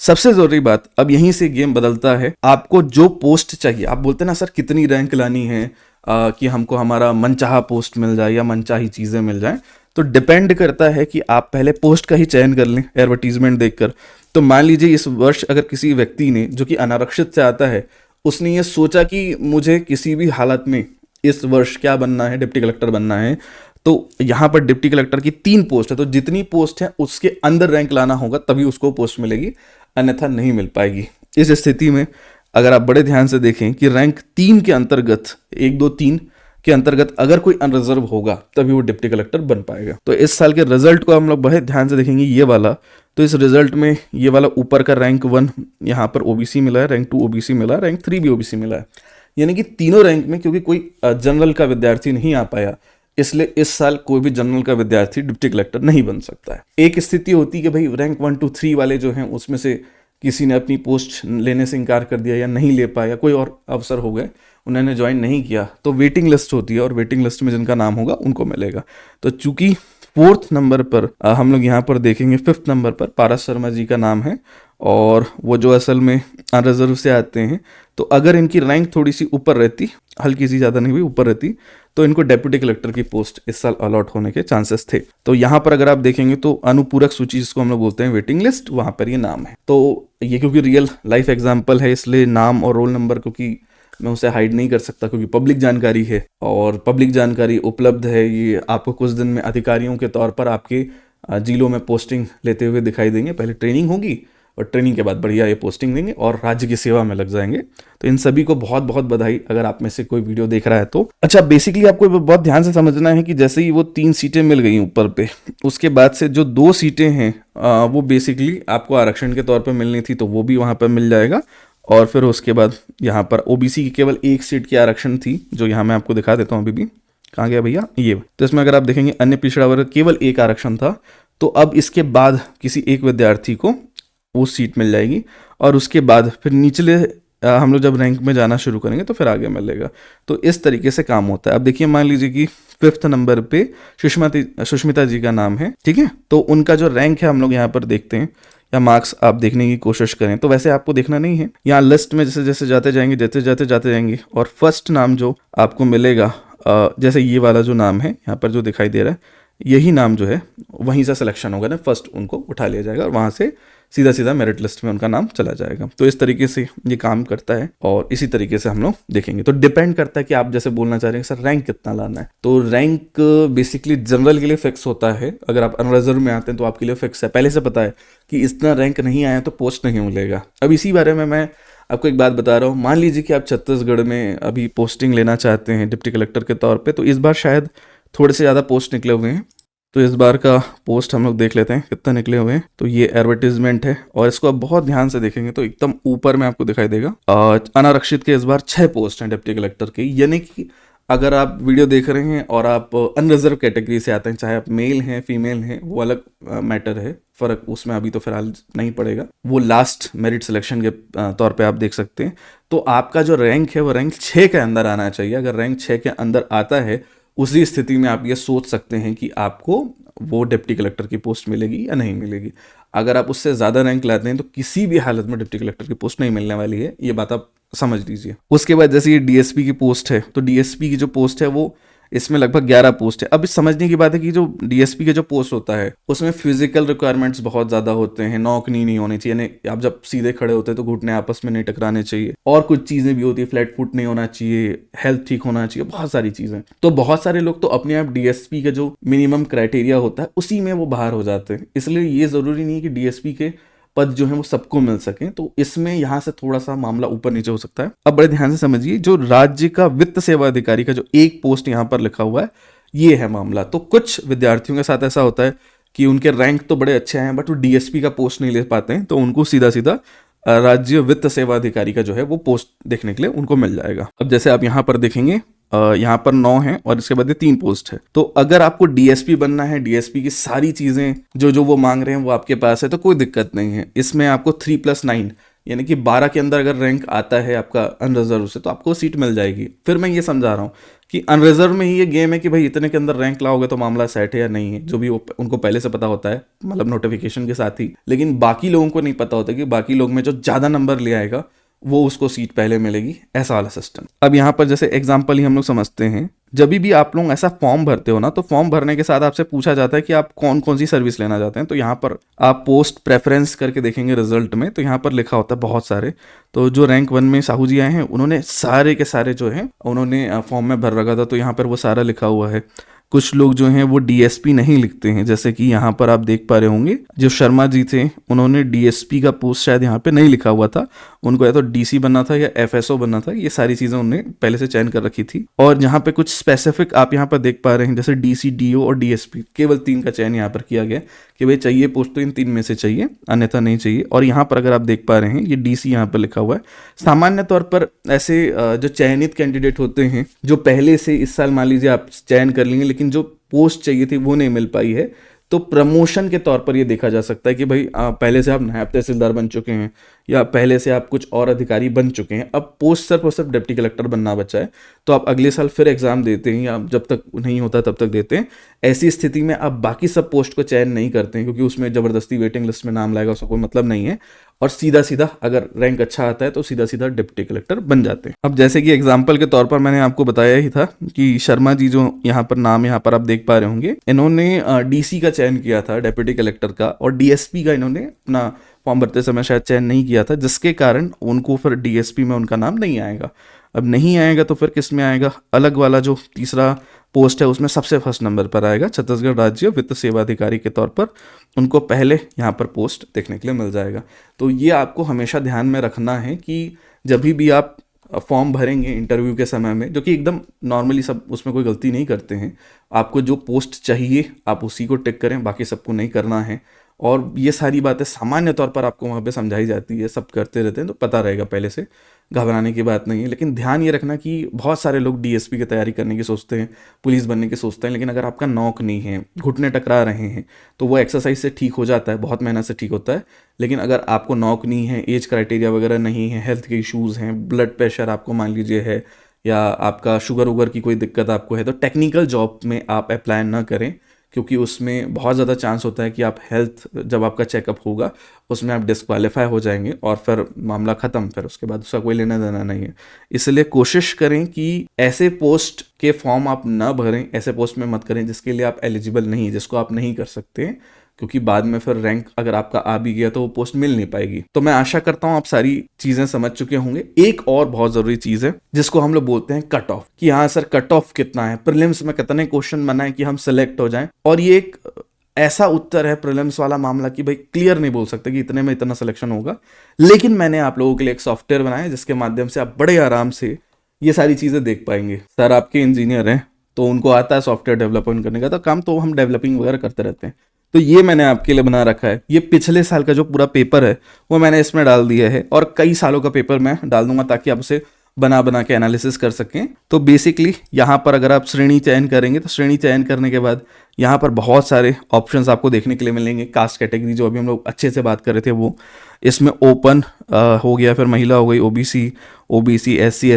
सबसे जरूरी बात, अब यहीं से गेम बदलता है। आपको जो पोस्ट चाहिए, आप बोलते हैं ना सर कितनी रैंक लानी है कि हमको हमारा मनचाहा पोस्ट मिल जाए या मनचाही चीजें मिल जाए, तो डिपेंड करता है कि आप पहले पोस्ट का ही चयन कर लें एडवर्टीजमेंट देखकर। तो मान लीजिए इस वर्ष अगर किसी व्यक्ति ने, जो कि अनारक्षित से आता है, उसने ये सोचा कि मुझे किसी भी हालत में इस वर्ष क्या बनना है, डिप्टी कलेक्टर बनना है, तो यहाँ पर डिप्टी कलेक्टर की 3 पोस्ट है, तो जितनी पोस्ट है उसके अंदर रैंक लाना होगा तभी उसको पोस्ट मिलेगी, अन्यथा नहीं मिल पाएगी। इस स्थिति में अगर आप बड़े ध्यान से देखें कि रैंक 3 के अंतर्गत, 1 2 3 के अंतर्गत अगर कोई अनरिजर्व होगा तभी वो डिप्टी कलेक्टर बन पाएगा। तो इस साल के रिजल्ट को हम लोग बड़े ध्यान से देखेंगे, ये वाला। तो इस रिजल्ट में ये वाला ऊपर का रैंक 1 यहाँ पर OBC मिला है, रैंक 2 OBC मिला है, रैंक 3 भी OBC मिला है। यानी कि तीनों रैंक में, क्योंकि कोई जनरल का विद्यार्थी नहीं आ पाया, इसलिए इस साल कोई भी जनरल का विद्यार्थी डिप्टी कलेक्टर नहीं बन सकता है। एक स्थिति होती है कि भाई रैंक 1 2 3 वाले जो हैं उसमें से किसी ने अपनी पोस्ट लेने से इनकार कर दिया या नहीं ले पाया, कोई और अवसर हो गए, उन्होंने ज्वाइन नहीं किया, तो वेटिंग लिस्ट होती है और वेटिंग लिस्ट में जिनका नाम होगा उनको मिलेगा। तो चूंकि 4th नंबर पर हम लोग यहाँ पर देखेंगे, 5th नंबर पर पारस शर्मा जी का नाम है, और वो जो असल में अनरिजर्व से आते हैं, तो अगर इनकी रैंक थोड़ी सी ऊपर रहती, हल्की सी ज़्यादा नहीं हुई, ऊपर रहती, तो इनको डेप्यूटी कलेक्टर की पोस्ट इस साल अलॉट होने के चांसेस थे। तो यहाँ पर अगर आप देखेंगे तो अनुपूरक सूची, जिसको हम लोग बोलते हैं वेटिंग लिस्ट, वहाँ पर ये नाम है। तो ये क्योंकि रियल लाइफ एग्जाम्पल है, इसलिए नाम और रोल नंबर क्योंकि मैं उसे हाइड नहीं कर सकता, क्योंकि पब्लिक जानकारी है और पब्लिक जानकारी उपलब्ध है। ये आपको कुछ दिन में अधिकारियों के तौर पर आपके जिलों में पोस्टिंग लेते हुए दिखाई देंगे। पहले ट्रेनिंग होगी और ट्रेनिंग के बाद बढ़िया ये पोस्टिंग देंगे और राज्य की सेवा में लग जाएंगे। तो इन सभी को बहुत बहुत बधाई, अगर आप में से कोई वीडियो देख रहा है तो। अच्छा, बेसिकली आपको बहुत ध्यान से समझना है कि जैसे ही वो 3 सीटें मिल गई ऊपर पे, उसके बाद से जो 2 सीटें हैं वो बेसिकली आपको आरक्षण के तौर पर मिलनी थी, तो वो भी वहाँ पर मिल जाएगा। और फिर उसके बाद यहाँ पर OBC की केवल 1 सीट की आरक्षण थी, जो यहाँ मैं आपको दिखा देता हूँ। अभी भी कहाँ गया भैया, ये। तो इसमें अगर आप देखेंगे अन्य पिछड़ा वर्ग केवल 1 आरक्षण था, तो अब इसके बाद किसी एक विद्यार्थी को वो सीट मिल जाएगी, और उसके बाद फिर निचले हम लोग जब रैंक में जाना शुरू करेंगे तो फिर आगे मिलेगा। तो इस तरीके से काम होता है। अब देखिए, मान लीजिए कि 5th नंबर पे सुष्मिता जी का नाम है, ठीक है। तो उनका जो रैंक है हम लोग यहाँ पर देखते हैं, या मार्क्स आप देखने की कोशिश करें, तो वैसे आपको देखना नहीं है। यहाँ लिस्ट में जैसे जैसे जाते जाएंगे और फर्स्ट नाम जो आपको मिलेगा, जैसे ये वाला जो नाम है यहाँ पर जो दिखाई दे रहा है, यही नाम जो है वहीं से सिलेक्शन होगा ना, फर्स्ट उनको उठा लिया जाएगा और वहाँ से सीधा सीधा मेरिट लिस्ट में उनका नाम चला जाएगा। तो इस तरीके से ये काम करता है और इसी तरीके से हम लोग देखेंगे। तो डिपेंड करता है कि आप जैसे बोलना चाह रहे हैं सर रैंक कितना लाना है, तो रैंक बेसिकली जनरल के लिए फिक्स होता है। अगर आप अनरिजर्व में आते हैं तो आपके लिए फिक्स है, पहले से पता है कि इतना रैंक नहीं आया तो पोस्ट नहीं मिलेगा। अब इसी बारे में मैं आपको एक बात बता रहा हूँ। मान लीजिए कि आप छत्तीसगढ़ में अभी पोस्टिंग लेना चाहते हैं डिप्टी कलेक्टर के तौर पर, तो इस बार शायद थोड़े से ज़्यादा पोस्ट निकले हुए हैं। तो इस बार का पोस्ट हम लोग देख लेते हैं कितना निकले हुए हैं। तो ये एडवर्टीजमेंट है और इसको आप बहुत ध्यान से देखेंगे तो एकदम ऊपर में आपको दिखाई देगा अनारक्षित के इस बार 6 पोस्ट हैं डिप्टी कलेक्टर की। यानी कि अगर आप वीडियो देख रहे हैं और आप अनरिजर्व कैटेगरी से आते हैं, चाहे आप मेल हैं फीमेल हैं, वो अलग मैटर है, फर्क उसमें अभी तो फिलहाल नहीं पड़ेगा, वो लास्ट मेरिट सिलेक्शन के तौर पे आप देख सकते हैं। तो आपका जो रैंक है वो रैंक 6 के अंदर आना चाहिए। अगर रैंक 6 के अंदर आता है, उसी स्थिति में आप ये सोच सकते हैं कि आपको वो डिप्टी कलेक्टर की पोस्ट मिलेगी या नहीं मिलेगी। अगर आप उससे ज़्यादा रैंक लाते हैं तो किसी भी हालत में डिप्टी कलेक्टर की पोस्ट नहीं मिलने वाली है, ये बात आप समझ लीजिए। उसके बाद जैसे ये डीएसपी की पोस्ट है, तो डीएसपी की जो पोस्ट है वो इसमें लगभग 11 पोस्ट है। अब इस समझने की बात है कि जो डीएसपी के जो पोस्ट होता है उसमें फिजिकल रिक्वायरमेंट्स बहुत ज़्यादा होते हैं, नौकनी नहीं होनी चाहिए, यानी आप जब सीधे खड़े होते हैं तो घुटने आपस में नहीं टकराने चाहिए, और कुछ चीज़ें भी होती है, फ्लैट फुट नहीं होना चाहिए, हेल्थ ठीक होना चाहिए, बहुत सारी चीज़ें। तो बहुत सारे लोग तो अपने आप डीएसपी का जो मिनिमम क्राइटेरिया होता है उसी में वो बाहर हो जाते हैं। इसलिए ये ज़रूरी नहीं है कि डीएसपी के पद जो है वो सबको मिल सके, तो इसमें यहाँ से थोड़ा सा मामला ऊपर नीचे हो सकता है। अब बड़े ध्यान से समझिए, जो राज्य का वित्त सेवा अधिकारी का जो एक पोस्ट यहाँ पर लिखा हुआ है ये है मामला। तो कुछ विद्यार्थियों के साथ ऐसा होता है कि उनके रैंक तो बड़े अच्छे हैं बट वो डीएसपी का पोस्ट नहीं ले पाते हैं, तो उनको सीधा सीधा राज्य वित्त सेवा अधिकारी का जो है वो पोस्ट देखने के लिए उनको मिल जाएगा। अब जैसे आप यहाँ पर देखेंगे, यहाँ पर 9 है और इसके बाद 3 पोस्ट है। तो अगर आपको डीएसपी बनना है, डीएसपी की सारी चीजें जो वो मांग रहे हैं वो आपके पास है, तो कोई दिक्कत नहीं है। इसमें आपको 3+9 यानी कि 12 के अंदर अगर रैंक आता है आपका अनरिजर्व से तो आपको सीट मिल जाएगी। फिर मैं ये समझा रहा हूँ कि अनरिजर्व में ही ये गेम है कि भाई इतने के अंदर रैंक लाओगे तो मामला सेट है या नहीं है, जो भी उनको पहले से पता होता है, मतलब नोटिफिकेशन के साथ ही। लेकिन बाकी लोगों को नहीं पता होता कि बाकी लोग में जो ज़्यादा नंबर ले आएगा वो उसको सीट पहले मिलेगी, ऐसा वाला सिस्टम। अब यहाँ पर जैसे एग्जाम्पल ही हम लोग समझते हैं, जब भी आप लोग ऐसा फॉर्म भरते हो ना, तो फॉर्म भरने के साथ आपसे पूछा जाता है कि आप कौन कौन सी सर्विस लेना चाहते हैं। तो यहाँ पर आप पोस्ट प्रेफरेंस करके देखेंगे रिजल्ट में, तो यहाँ पर लिखा होता है बहुत सारे। तो जो रैंक 1 में साहू जी आए हैं उन्होंने सारे के सारे जो है उन्होंने फॉर्म में भर रखा था, तो यहाँ पर वो सारा लिखा हुआ है। कुछ लोग जो हैं वो डीएसपी नहीं लिखते हैं, जैसे कि यहाँ पर आप देख पा रहे होंगे जो शर्मा जी थे उन्होंने डीएसपी का पोस्ट शायद यहाँ पे नहीं लिखा हुआ था, उनको या तो डीसी बनना था या एफएसओ बनना था, ये सारी चीज़ें उन्होंने पहले से चयन कर रखी थी। और यहाँ पे कुछ स्पेसिफिक आप यहाँ पर देख पा रहे हैं, जैसे डीसी, डीओ और डीएसपी, केवल 3 का चयन यहाँ पर किया गया कि भाई चाहिए पोस्ट तो इन 3 में से चाहिए, अन्यथा नहीं चाहिए। और यहाँ पर अगर आप देख पा रहे हैं ये डीसी यहाँ पर लिखा हुआ है। सामान्य तौर पर ऐसे जो चयनित कैंडिडेट होते हैं, जो पहले से इस साल मान लीजिए आप चयन कर लेंगे लेकिन जो पोस्ट चाहिए थी वो नहीं मिल पाई है, तो प्रमोशन के तौर पर ये देखा जा सकता है कि भाई पहले से आप नायब तहसीलदार बन चुके हैं या पहले से आप कुछ और अधिकारी बन चुके हैं, अब पोस्ट सिर्फ और सिर्फ डिप्टी कलेक्टर बनना बचा है, तो आप अगले साल फिर एग्जाम देते हैं या जब तक नहीं होता तब तक देते हैं। ऐसी स्थिति में आप बाकी सब पोस्ट को चयन नहीं करते हैं क्योंकि उसमें ज़बरदस्ती वेटिंग लिस्ट में नाम लाएगा, उसका कोई मतलब नहीं है, और सीधा सीधा अगर रैंक अच्छा आता है तो सीधा सीधा डिप्टी कलेक्टर बन जाते हैं। अब जैसे कि एग्जाम्पल के तौर पर मैंने आपको बताया ही था कि शर्मा जी जो यहाँ पर नाम यहाँ पर आप देख पा रहे होंगे, इन्होंने डीसी का चयन किया था, डिप्टी कलेक्टर का, और डीएसपी का इन्होंने अपना फॉर्म भरते समय शायद चयन नहीं किया था, जिसके कारण उनको फिर डीएसपी में उनका नाम नहीं आएगा। अब नहीं आएगा तो फिर किस में आएगा, अलग वाला जो तीसरा पोस्ट है उसमें सबसे फर्स्ट नंबर पर आएगा, छत्तीसगढ़ राज्य वित्त सेवा अधिकारी के तौर पर उनको पहले यहाँ पर पोस्ट देखने के लिए मिल जाएगा। तो ये आपको हमेशा ध्यान में रखना है कि जब भी आप फॉर्म भरेंगे इंटरव्यू के समय में, जो कि एकदम नॉर्मली सब उसमें कोई गलती नहीं करते हैं, आपको जो पोस्ट चाहिए आप उसी को टिक करें, बाकी सबको नहीं करना है। और ये सारी बातें सामान्य तौर पर आपको वहाँ पे समझाई जाती है, सब करते रहते हैं तो पता रहेगा पहले से, घबराने की बात नहीं है। लेकिन ध्यान ये रखना कि बहुत सारे लोग डीएसपी की तैयारी करने की सोचते हैं, पुलिस बनने की सोचते हैं, लेकिन अगर आपका नौक नहीं है, घुटने टकरा रहे हैं, तो वो एक्सरसाइज से ठीक हो जाता है, बहुत मेहनत से ठीक होता है। लेकिन अगर आपको नौक नहीं है, एज क्राइटेरिया वगैरह नहीं है, हेल्थ के इश्यूज़ हैं, ब्लड प्रेशर आपको मान लीजिए है, या आपका शुगर वुगर की कोई दिक्कत आपको है, तो टेक्निकल जॉब में आप अप्लाई ना करें, क्योंकि उसमें बहुत ज़्यादा चांस होता है कि आप हेल्थ जब आपका चेकअप होगा उसमें आप डिस्क्वालीफाई हो जाएंगे और फिर मामला ख़त्म, फिर उसके बाद उसका कोई लेना देना नहीं है। इसलिए कोशिश करें कि ऐसे पोस्ट के फॉर्म आप ना भरें, ऐसे पोस्ट में मत करें जिसके लिए आप एलिजिबल नहीं है, जिसको आप नहीं कर सकते, क्योंकि बाद में फिर रैंक अगर आपका आ भी गया तो वो पोस्ट मिल नहीं पाएगी। तो मैं आशा करता हूं आप सारी चीजें समझ चुके होंगे। एक और बहुत जरूरी चीज है जिसको हम लोग बोलते हैं कट ऑफ, कि हाँ सर कट ऑफ कितना है, प्रीलिम्स में कितने क्वेश्चन बनाए कि हम सिलेक्ट हो जाएं। और ये एक ऐसा उत्तर है प्रीलिम्स वाला मामला कि भाई क्लियर नहीं बोल सकते कि इतने में इतना सिलेक्शन होगा, लेकिन मैंने आप लोगों के लिए एक सॉफ्टवेयर बनाया जिसके माध्यम से आप बड़े आराम से ये सारी चीजें देख पाएंगे। सर आपके इंजीनियर हैं तो उनको आता है सॉफ्टवेयर डेवलपमेंट करने का तो काम, तो हम डेवलपिंग वगैरह करते रहते हैं। तो ये मैंने आपके लिए बना रखा है। ये पिछले साल का जो पूरा पेपर है वो मैंने इसमें डाल दिया है, और कई सालों का पेपर मैं डाल दूंगा ताकि आप उसे बना के एनालिसिस कर सकें। तो बेसिकली यहाँ पर अगर आप श्रेणी चयन करेंगे तो श्रेणी चयन करने के बाद यहाँ पर बहुत सारे ऑप्शंस आपको देखने के लिए मिलेंगे। कास्ट कैटेगरी जो अभी हम लोग अच्छे से बात कर रहे थे वो, इसमें ओपन हो गया, फिर महिला हो गई, ओबीसी, एससी,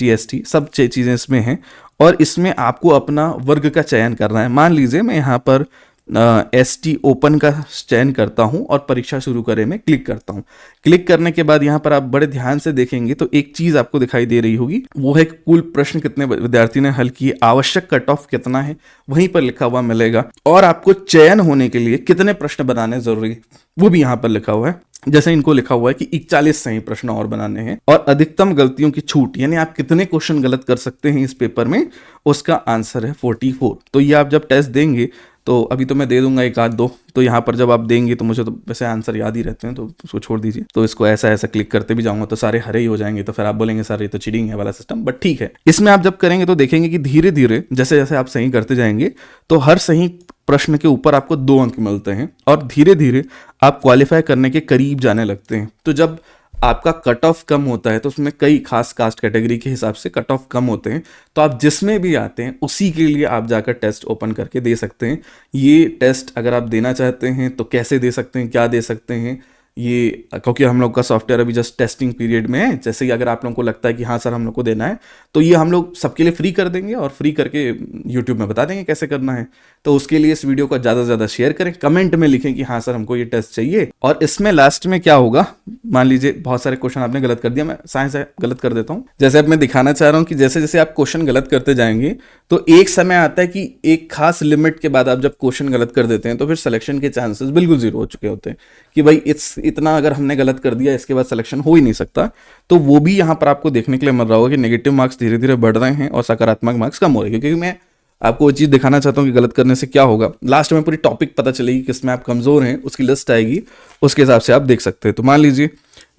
एसटी, सब चीज़ें इसमें हैं। और इसमें आपको अपना वर्ग का चयन करना है। मान लीजिए मैं यहाँ पर ST ओपन का चयन करता हूं और परीक्षा शुरू करे में क्लिक करता हूं। क्लिक करने के बाद यहाँ पर आप बड़े ध्यान से देखेंगे तो एक चीज आपको दिखाई दे रही होगी, वो है कुल प्रश्न कितने विद्यार्थी ने हल किए, आवश्यक कट ऑफ कितना है वहीं पर लिखा हुआ मिलेगा, और आपको चयन होने के लिए कितने प्रश्न बनाने जरूरी वो भी यहाँ पर लिखा हुआ है। जैसे इनको लिखा हुआ है कि 41 सही प्रश्न और बनाने हैं, और अधिकतम गलतियों की छूट यानी आप कितने क्वेश्चन गलत कर सकते हैं इस पेपर में, उसका आंसर है 44। तो ये आप जब टेस्ट देंगे, तो अभी तो मैं दे दूंगा एक आध दो, तो यहाँ पर जब आप देंगे तो मुझे तो वैसे आंसर याद ही रहते हैं तो उसको छोड़ दीजिए। तो इसको ऐसा ऐसा क्लिक करते भी जाऊंगा तो सारे हरे ही हो जाएंगे, तो फिर आप बोलेंगे सर ये तो चीटिंग है वाला सिस्टम, बट ठीक है। इसमें आप जब करेंगे तो देखेंगे कि धीरे धीरे जैसे जैसे आप सही करते जाएंगे तो हर सही प्रश्न के ऊपर आपको 2 अंक मिलते हैं, और धीरे धीरे आप क्वालिफाई करने के करीब जाने लगते हैं। तो जब आपका कट ऑफ कम होता है तो उसमें कई खास कास्ट कैटेगरी के हिसाब से कट ऑफ कम होते हैं, तो आप जिसमें भी आते हैं उसी के लिए आप जाकर टेस्ट ओपन करके दे सकते हैं। ये टेस्ट अगर आप देना चाहते हैं तो कैसे दे सकते हैं, क्या दे सकते हैं, ये क्योंकि हम लोग का सॉफ्टवेयर अभी जस्ट टेस्टिंग पीरियड में है, जैसे कि अगर आप लोगों को लगता है कि हाँ सर हम लोग को देना है तो ये हम लोग सबके लिए फ्री कर देंगे और फ्री करके यूट्यूब में बता देंगे कैसे करना है। तो उसके लिए इस वीडियो को ज़्यादा से ज़्यादा शेयर करें, कमेंट में लिखें कि हाँ सर हमको ये टेस्ट चाहिए। और इसमें लास्ट में क्या होगा, मान लीजिए बहुत सारे क्वेश्चन आपने गलत कर दिया, मैं साइंस गलत कर देता हूँ। जैसे अब मैं दिखाना चाह रहा हूँ कि जैसे जैसे आप क्वेश्चन गलत करते जाएंगे तो एक समय आता है कि एक खास लिमिट के बाद आप जब क्वेश्चन गलत कर देते हैं तो फिर सिलेक्शन के चांसेस बिल्कुल जीरो हो चुके होते हैं कि भाई इतना अगर हमने गलत कर दिया इसके बाद सिलेक्शन हो ही नहीं सकता। तो वो भी यहाँ पर आपको देखने के लिए मिल रहा होगा कि नेगेटिव मार्क्स धीरे धीरे बढ़ रहे हैं और सकारात्मक मार्क्स कम हो रहे हैं, क्योंकि मैं आपको वो चीज़ दिखाना चाहता हूँ कि गलत करने से क्या होगा। लास्ट में पूरी टॉपिक पता चलेगी किसमें आप कमज़ोर हैं, उसकी लिस्ट आएगी, उसके हिसाब से आप देख सकते हैं। तो मान लीजिए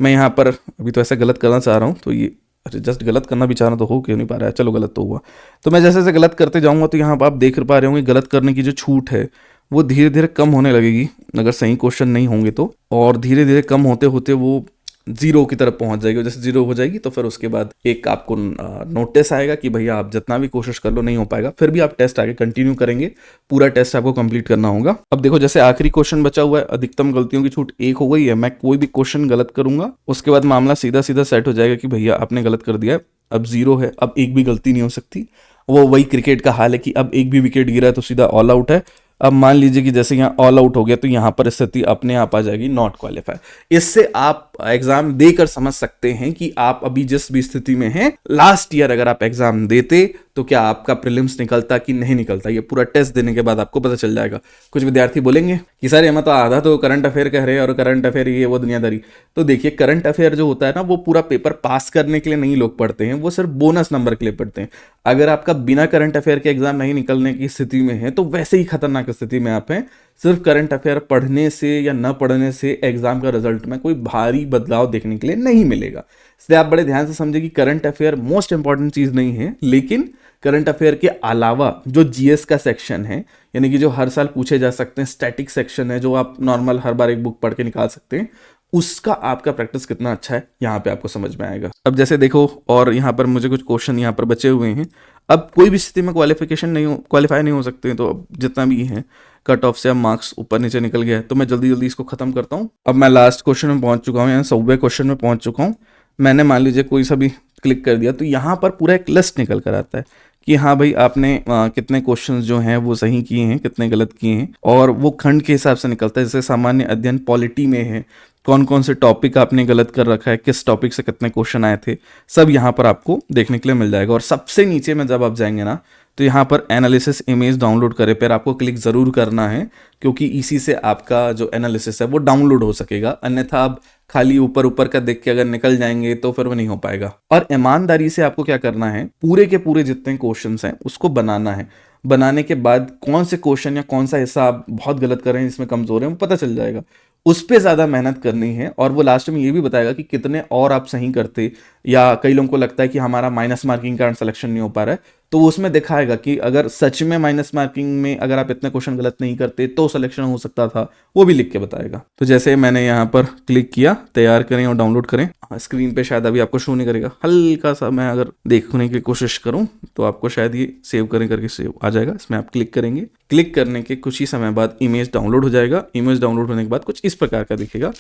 मैं यहाँ पर अभी तो ऐसा गलत करना चाह रहा हूँ, तो ये जस्ट गलत करना भी चाह रहा तो हो क्यों नहीं पा रहा है, चलो गलत तो हुआ। तो मैं जैसे जैसे गलत करते जाऊँगा तो यहाँ पर आप देख पा रहे होंगे गलत करने की जो छूट है वो धीरे धीरे कम होने लगेगी अगर सही क्वेश्चन नहीं होंगे तो, और धीरे धीरे कम होते होते वो जीरो की तरफ पहुंच जाएगी। जैसे जीरो हो जाएगी तो फिर उसके बाद एक आपको नोटिस आएगा कि भैया आप जितना भी कोशिश कर लो नहीं हो पाएगा, फिर भी आप टेस्ट आगे कंटिन्यू करेंगे, पूरा टेस्ट आपको कंप्लीट करना होगा। अब देखो जैसे आखिरी क्वेश्चन बचा हुआ है, अधिकतम गलतियों की छूट 1 हो गई है, मैं कोई भी क्वेश्चन गलत करूंगा उसके बाद मामला सीधा सीधा सेट हो जाएगा कि भैया आपने गलत कर दिया है, अब 0 है, अब एक भी गलती नहीं हो सकती। वो वही क्रिकेट का हाल है कि अब एक भी विकेट गिरा है तो सीधा ऑल आउट है। अब मान लीजिए कि जैसे यहाँ ऑल आउट हो गया तो यहाँ पर स्थिति अपने आप आ जाएगी नॉट क्वालिफाई। इससे आप एग्जाम देकर समझ सकते हैं कि आप अभी जिस भी स्थिति में हैं, लास्ट ईयर अगर आप एग्जाम देते तो क्या आपका प्रीलिम्स निकलता कि नहीं निकलता, ये पूरा टेस्ट देने के बाद आपको पता चल जाएगा। कुछ विद्यार्थी बोलेंगे कि सर ये तो आधा तो करंट अफेयर कह रहे हैं और करंट अफेयर ये वो दुनियादारी। तो देखिए करंट अफेयर जो होता है ना वो पूरा पेपर पास करने के लिए नहीं लोग पढ़ते हैं, वो सिर्फ बोनस नंबर के लिए पढ़ते हैं। अगर आपका बिना करंट अफेयर के एग्जाम नहीं निकलने की स्थिति में है तो वैसे ही खतरनाक स्थिति में आप हैं। सिर्फ करंट अफेयर पढ़ने से या न पढ़ने से एग्जाम का रिजल्ट में कोई भारी बदलाव देखने के लिए नहीं मिलेगा। इसलिए आप बड़े ध्यान से समझे कि करंट अफेयर मोस्ट इंपॉर्टेंट चीज नहीं है, लेकिन करंट अफेयर के अलावा जो जीएस का सेक्शन है, यानी कि जो हर साल पूछे जा सकते हैं, स्टैटिक सेक्शन है जो आप नॉर्मल हर बार एक बुक पढ़ के निकाल सकते हैं, उसका आपका प्रैक्टिस कितना अच्छा है यहाँ पे आपको समझ में आएगा। अब जैसे देखो, और यहाँ पर मुझे कुछ क्वेश्चन यहाँ पर बचे हुए हैं। अब कोई भी स्थिति में क्वालिफाई नहीं हो सकते हैं, तो अब जितना भी है कट ऑफ से अब मार्क्स ऊपर नीचे निकल गया है, तो मैं जल्दी जल्दी इसको खत्म करता हूँ। अब मैं लास्ट क्वेश्चन में पहुंच चुका हूँ, यानी 100वें क्वेश्चन में पहुंच चुका हूँ। मैंने मान लीजिए कोई सा भी क्लिक कर दिया तो यहाँ पर पूरा एक लिस्ट निकल कर आता है कि हाँ भाई आपने कितने क्वेश्चंस जो हैं वो सही किए हैं, कितने गलत किए हैं, और वो खंड के हिसाब से निकलता है। जैसे सामान्य अध्ययन पॉलिटी में है, कौन कौन से टॉपिक आपने गलत कर रखा है, किस टॉपिक से कितने क्वेश्चन आए थे, सब यहाँ पर आपको देखने के लिए मिल जाएगा। और सबसे नीचे में जब आप जाएंगे ना तो यहाँ पर एनालिसिस इमेज डाउनलोड करें पर आपको क्लिक ज़रूर करना है, क्योंकि इसी से आपका जो एनालिसिस है वो डाउनलोड हो सकेगा। अन्यथा आप खाली ऊपर ऊपर का देख के अगर निकल जाएंगे तो फिर वो नहीं हो पाएगा। और ईमानदारी से आपको क्या करना है, पूरे के पूरे जितने क्वेश्चंस हैं उसको बनाना है। बनाने के बाद कौन से क्वेश्चन या कौन सा हिस्सा आप बहुत गलत कर रहे हैं, इसमें कमजोर हैं, वो पता चल जाएगा। उस पर ज़्यादा मेहनत करनी है, और वो लास्ट में ये भी बताएगा कि कितने और आप सही करते, या कई लोगों को लगता है कि हमारा माइनस मार्किंग का सिलेक्शन नहीं हो पा रहा है, तो वो उसमें दिखाएगा कि अगर सच में माइनस मार्किंग में अगर आप इतने क्वेश्चन गलत नहीं करते तो सिलेक्शन हो सकता था, वो भी लिख के बताएगा। तो जैसे मैंने यहाँ पर क्लिक किया, तैयार करें और डाउनलोड करें। स्क्रीन पे शायद अभी आपको शो नहीं करेगा, हल्का सा मैं अगर देखने की कोशिश करूँ तो आपको शायद ये सेव करें करके सेव आ जाएगा। इसमें आप क्लिक करेंगे, क्लिक करने के कुछ ही समय बाद इमेज डाउनलोड हो जाएगा। इमेज डाउनलोड होने के बाद कुछ इस प्रकार का दिखेगा।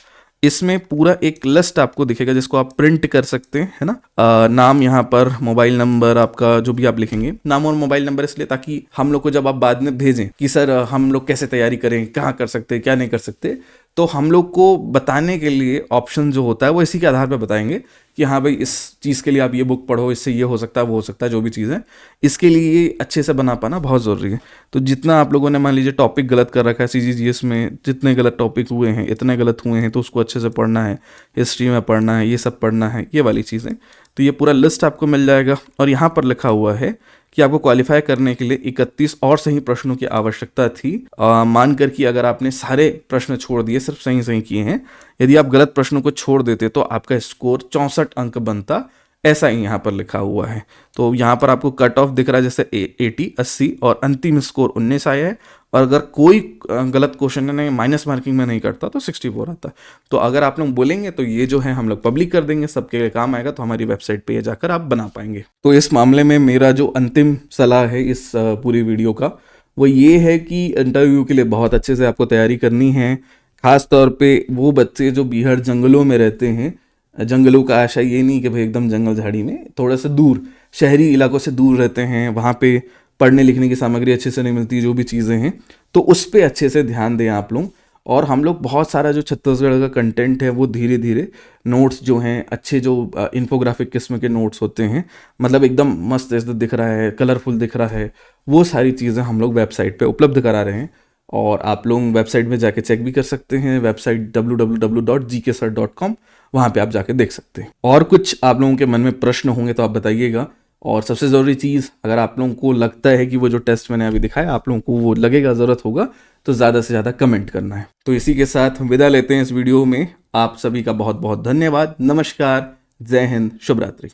इसमें पूरा एक लिस्ट आपको दिखेगा जिसको आप प्रिंट कर सकते हैं, है ना। नाम, यहाँ पर मोबाइल नंबर, आपका जो भी आप लिखेंगे, नाम और मोबाइल नंबर इसलिए ताकि हम लोग को जब आप बाद में भेजें कि सर हम लोग कैसे तैयारी करें, कहाँ कर सकते हैं, क्या नहीं कर सकते, तो हम लोग को बताने के लिए ऑप्शन जो होता है वो इसी के आधार पर बताएंगे कि हाँ भाई इस चीज़ के लिए आप ये बुक पढ़ो, इससे ये हो सकता है, वो हो सकता है, जो भी चीज़ है इसके लिए ये अच्छे से बना पाना बहुत ज़रूरी है। तो जितना आप लोगों ने मान लीजिए टॉपिक गलत कर रखा है CGGS में, जितने गलत टॉपिक हुए हैं, इतने गलत हुए हैं, तो उसको अच्छे से पढ़ना है, हिस्ट्री में पढ़ना है, ये सब पढ़ना है, ये वाली चीज़ें। तो ये पूरा लिस्ट आपको मिल जाएगा और यहाँ पर लिखा हुआ है कि आपको क्वालिफाई करने के लिए 31 और सही प्रश्नों की आवश्यकता थी। मानकर कि अगर आपने सारे प्रश्न छोड़ दिए, सिर्फ सही सही किए हैं, यदि आप गलत प्रश्नों को छोड़ देते तो आपका स्कोर 64 अंक बनता, ऐसा ही यहाँ पर लिखा हुआ है। तो यहाँ पर आपको कट ऑफ दिख रहा है जैसे 80 और अंतिम स्कोर 19 आया है। और अगर कोई गलत क्वेश्चन ने माइनस मार्किंग में नहीं करता तो 64 आता है। तो अगर आप लोग बोलेंगे तो ये जो है हम लोग पब्लिक कर देंगे, सबके लिए काम आएगा, तो हमारी वेबसाइट पे जाकर आप बना पाएंगे। तो इस मामले में मेरा जो अंतिम सलाह है इस पूरी वीडियो का वो ये है कि इंटरव्यू के लिए बहुत अच्छे से आपको तैयारी करनी है। खास तौर पे वो बच्चे जो बीहड़ जंगलों में रहते हैं, जंगलों का आशा ये नहीं कि भाई एकदम जंगल झाड़ी में, थोड़ा सा दूर शहरी इलाकों से दूर रहते हैं, वहाँ पे पढ़ने लिखने की सामग्री अच्छे से नहीं मिलती, जो भी चीज़ें हैं, तो उस पर अच्छे से ध्यान दें आप लोग। और हम लोग बहुत सारा जो छत्तीसगढ़ का कंटेंट है वो धीरे धीरे नोट्स जो हैं, अच्छे जो इन्फोग्राफिक किस्म के नोट्स होते हैं, मतलब एकदम मस्त ऐसे दिख रहा है, कलरफुल दिख रहा है, वो सारी चीज़ें हम लोग वेबसाइट पे उपलब्ध करा रहे हैं। और आप लोग वेबसाइट में जाके चेक भी कर सकते हैं, वेबसाइट www.gksir.com, वहाँ पे आप जाके देख सकते हैं। और कुछ आप लोगों के मन में प्रश्न होंगे तो आप बताइएगा। और सबसे ज़रूरी चीज़, अगर आप लोगों को लगता है कि वो जो टेस्ट मैंने अभी दिखाया आप लोगों को वो लगेगा, ज़रूरत होगा, तो ज़्यादा से ज़्यादा कमेंट करना है। तो इसी के साथ विदा लेते हैं इस वीडियो में। आप सभी का बहुत बहुत धन्यवाद। नमस्कार, जय हिंद, शुभ रात्रि।